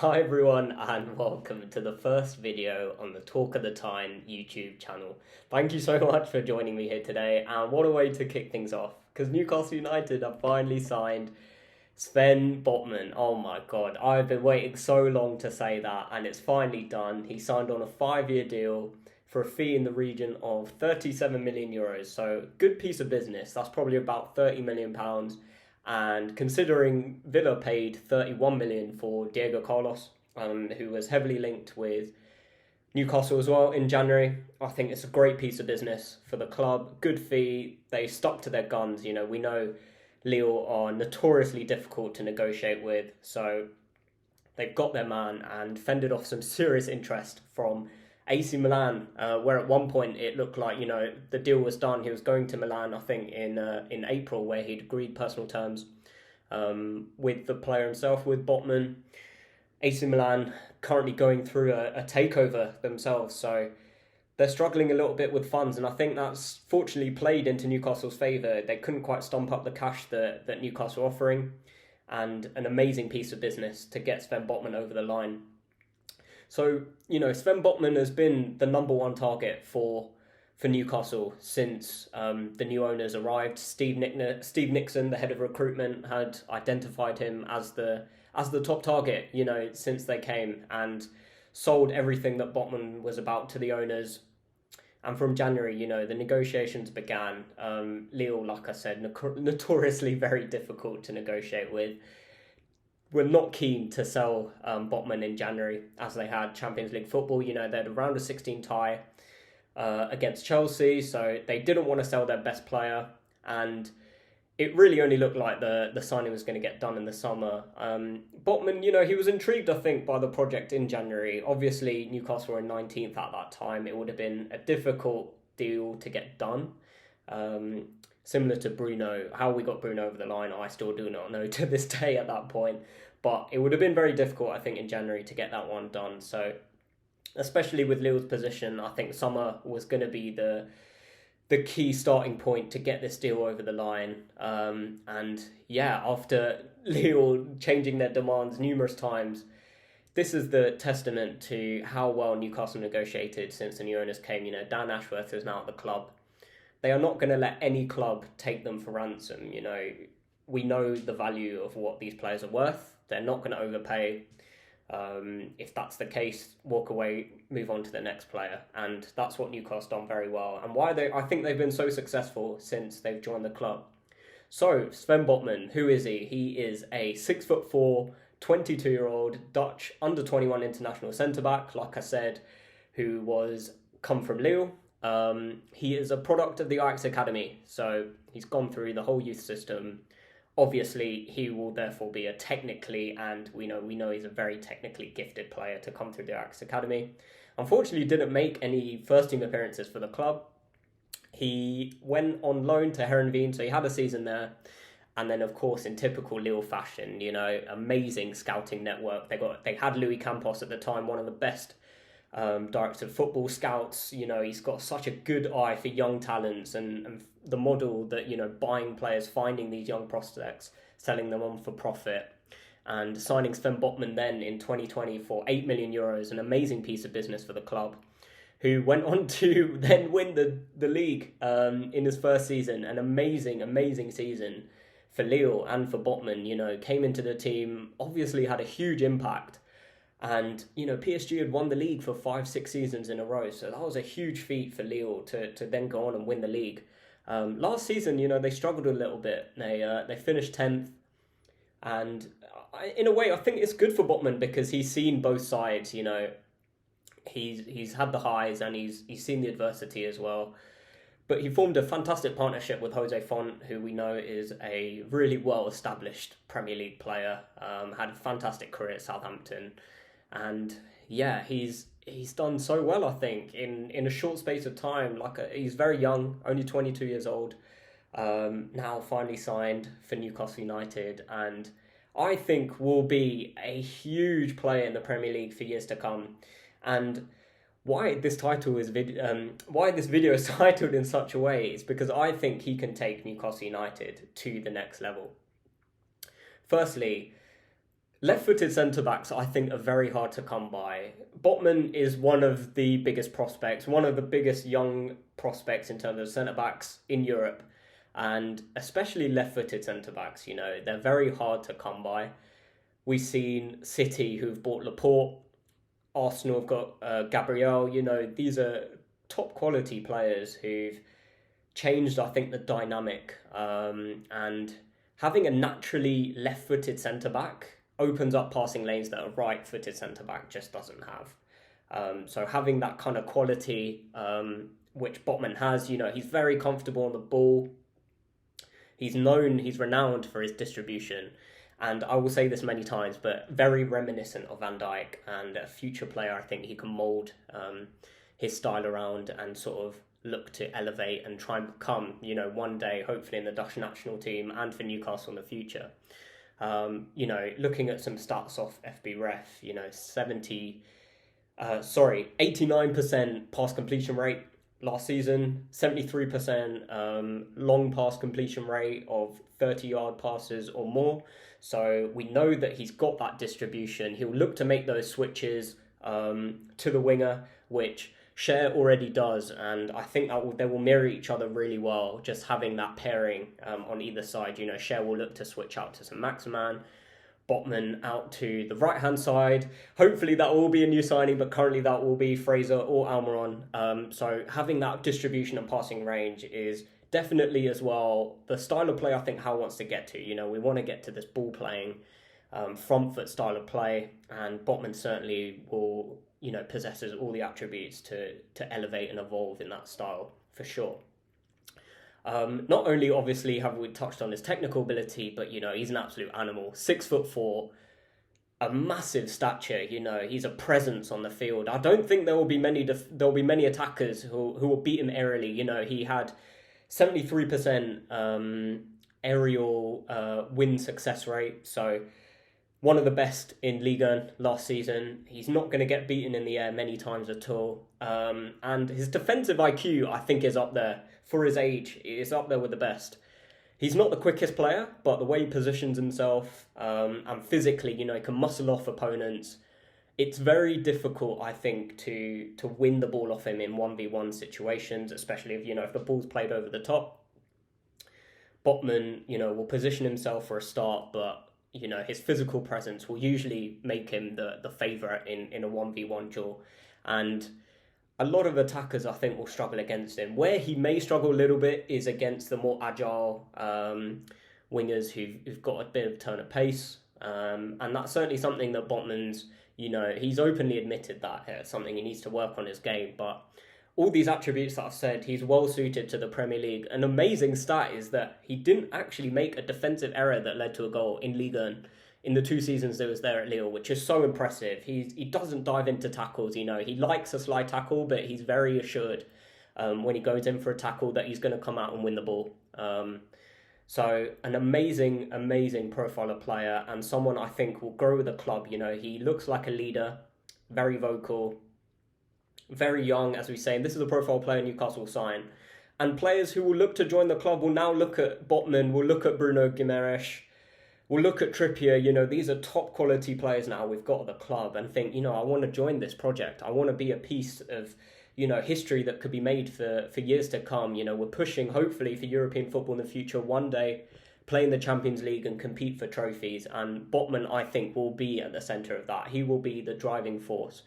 Hi everyone and welcome to the first video on the Talk of the Time YouTube channel. Thank you so much for joining me here today, and what a way to kick things off, because Newcastle United have finally signed Sven Botman. Oh my god, I've been waiting so long to say that, and it's finally done. He signed on a 5-year deal for a fee in the region of 37 million euros, so good piece of business. That's probably about 30 million pounds. And considering Villa paid 31 million for Diego Carlos, who was heavily linked with Newcastle as well in January, I think it's a great piece of business for the club. Good fee. They stuck to their guns. We know Lille are notoriously difficult to negotiate with, so they've got their man and fended off some serious interest from AC Milan, where at one point it looked like the deal was done. He was going to Milan, I think, in April, where he'd agreed personal terms with the player himself, with Botman. AC Milan currently going through a takeover themselves, so they're struggling a little bit with funds, and I think that's fortunately played into Newcastle's favour. They couldn't quite stomp up the cash that Newcastle were offering, and an amazing piece of business to get Sven Botman over the line. So, Sven Botman has been the number one target for Newcastle since the new owners arrived. Steve Nixon, the head of recruitment, had identified him as the top target, since they came, and sold everything that Botman was about to the owners. And from January, the negotiations began. Lille, like I said, notoriously very difficult to negotiate with, were not keen to sell Botman in January, as they had Champions League football. They had a round of 16 tie against Chelsea, so they didn't want to sell their best player, and it really only looked like the signing was going to get done in the summer. Botman, he was intrigued, I think, by the project in January. Obviously, Newcastle were in 19th at that time. It would have been a difficult deal to get done. Similar to Bruno, how we got Bruno over the line, I still do not know to this day at that point. But it would have been very difficult, I think, in January to get that one done. So, especially with Lille's position, I think summer was going to be the key starting point to get this deal over the line. After Lille changing their demands numerous times, this is the testament to how well Newcastle negotiated since the new owners came. Dan Ashworth is now at the club. They are not going to let any club take them for ransom. We know the value of what these players are worth. They're not going to overpay. If that's the case, walk away, move on to the next player. And that's what Newcastle done very well. And I think they've been so successful since they've joined the club. So, Sven Botman, who is he? He is a 6'4", 22-year-old Dutch under-21 international centre-back, like I said, who was come from Lille. He is a product of the Ajax Academy, so he's gone through the whole youth system. Obviously, he will therefore be and we know he's a very technically gifted player to come through the Ajax Academy. Unfortunately, didn't make any first-team appearances for the club. He went on loan to Heerenveen, so he had a season there. And then, of course, in typical Lille fashion, amazing scouting network. They had Louis Campos at the time, one of the best director of football scouts. He's got such a good eye for young talents and the model that, buying players, finding these young prospects, selling them on for profit, and signing Sven Botman then in 2020 for 8 million euros, an amazing piece of business for the club, who went on to then win the league in his first season. An amazing season for Lille and for Botman. Came into the team, obviously had a huge impact. And, PSG had won the league for 5-6 seasons in a row. So that was a huge feat for Lille to then go on and win the league. Last season, they struggled a little bit. They finished 10th. And in a way, I think it's good for Botman because he's seen both sides. He's had the highs and he's seen the adversity as well. But he formed a fantastic partnership with Jose Font, who we know is a really well-established Premier League player. Had a fantastic career at Southampton. And yeah, he's done so well, I think, in a short space of time. He's very young, only 22 years old, now finally signed for Newcastle United, and I think will be a huge player in the Premier League for years to come. And why this video is titled in such a way is because I think he can take Newcastle United to the next level. Firstly, Left-footed centre-backs, I think, are very hard to come by. Botman is one of the biggest prospects, one of the biggest young prospects in terms of centre-backs in Europe, and especially left-footed centre-backs, they're very hard to come by. We've seen City, who've bought Laporte, Arsenal have got Gabriel, these are top quality players who've changed, I think, the dynamic. And having a naturally left-footed centre-back opens up passing lanes that a right-footed centre-back just doesn't have. So having that kind of quality, which Botman has, he's very comfortable on the ball. He's renowned for his distribution. And I will say this many times, but very reminiscent of Van Dijk, and a future player. I think he can mould his style around and sort of look to elevate and try and become, one day, hopefully in the Dutch national team and for Newcastle in the future. Looking at some stats off FB Ref, 89% pass completion rate last season, 73% long pass completion rate of 30-yard passes or more. So we know that he's got that distribution. He'll look to make those switches to the winger, which Cher already does, and I think they will mirror each other really well, just having that pairing on either side. Cher will look to switch out to some Maximan, Botman out to the right-hand side. Hopefully that will be a new signing, but currently that will be Fraser or Almiron. So having that distribution and passing range is definitely as well the style of play I think Howe wants to get to. We want to get to this ball playing, front foot style of play, and Botman certainly will, possesses all the attributes to elevate and evolve in that style for sure. Not only obviously have we touched on his technical ability, but he's an absolute animal. 6'4", a massive stature. He's a presence on the field. I don't think there will be many attackers who will beat him aerially. He had 73% aerial win success rate, so one of the best in Ligue 1 last season. He's not going to get beaten in the air many times at all. And his defensive IQ, I think, is up there. For his age, is up there with the best. He's not the quickest player, but the way he positions himself and physically, he can muscle off opponents. It's very difficult, I think, to win the ball off him in 1v1 situations, especially if the ball's played over the top. Botman, will position himself for a start, but his physical presence will usually make him the favourite in a 1v1 duel. And a lot of attackers, I think, will struggle against him. Where he may struggle a little bit is against the more agile wingers who've got a bit of turn of pace. And that's certainly something that Botman's, he's openly admitted that it's something he needs to work on his game. But all these attributes that I've said, he's well suited to the Premier League. An amazing stat is that he didn't actually make a defensive error that led to a goal in Ligue 1 in the 2 seasons that was there at Lille, which is so impressive. He doesn't dive into tackles, he likes a slide tackle, but he's very assured when he goes in for a tackle that he's going to come out and win the ball. So an amazing profile of player, and someone I think will grow with the club. He looks like a leader, very vocal, very young, as we say, and this is a profile player Newcastle will sign. And players who will look to join the club will now look at Botman, will look at Bruno Guimaraes, we'll look at Trippier. These are top quality players now we've got at the club, and think, I want to join this project. I want to be a piece of, history that could be made for years to come. We're pushing, hopefully, for European football in the future, one day, play in the Champions League and compete for trophies. And Botman, I think, will be at the centre of that. He will be the driving force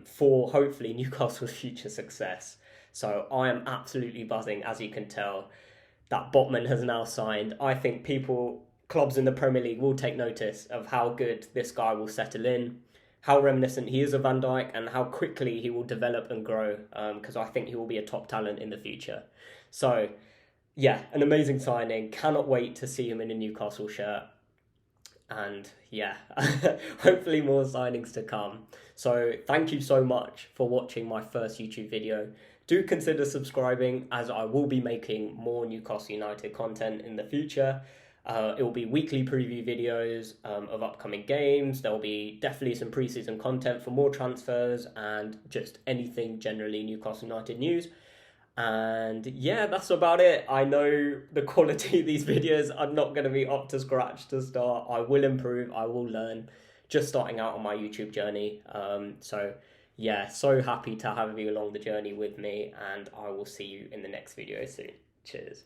for, hopefully, Newcastle's future success. So I am absolutely buzzing, as you can tell, that Botman has now signed. I think clubs in the Premier League will take notice of how good this guy will settle in, how reminiscent he is of Van Dijk, and how quickly he will develop and grow, because I think he will be a top talent in the future. So, yeah, an amazing signing. Cannot wait to see him in a Newcastle shirt. And, yeah, hopefully more signings to come. So, thank you so much for watching my first YouTube video. Do consider subscribing, as I will be making more Newcastle United content in the future. It will be weekly preview videos of upcoming games. There will be definitely some pre-season content for more transfers and just anything generally Newcastle United news. And yeah, that's about it. I know the quality of these videos are not going to be up to scratch to start. I will improve, I will learn. Just starting out on my YouTube journey. So yeah, so happy to have you along the journey with me, and I will see you in the next video soon. Cheers.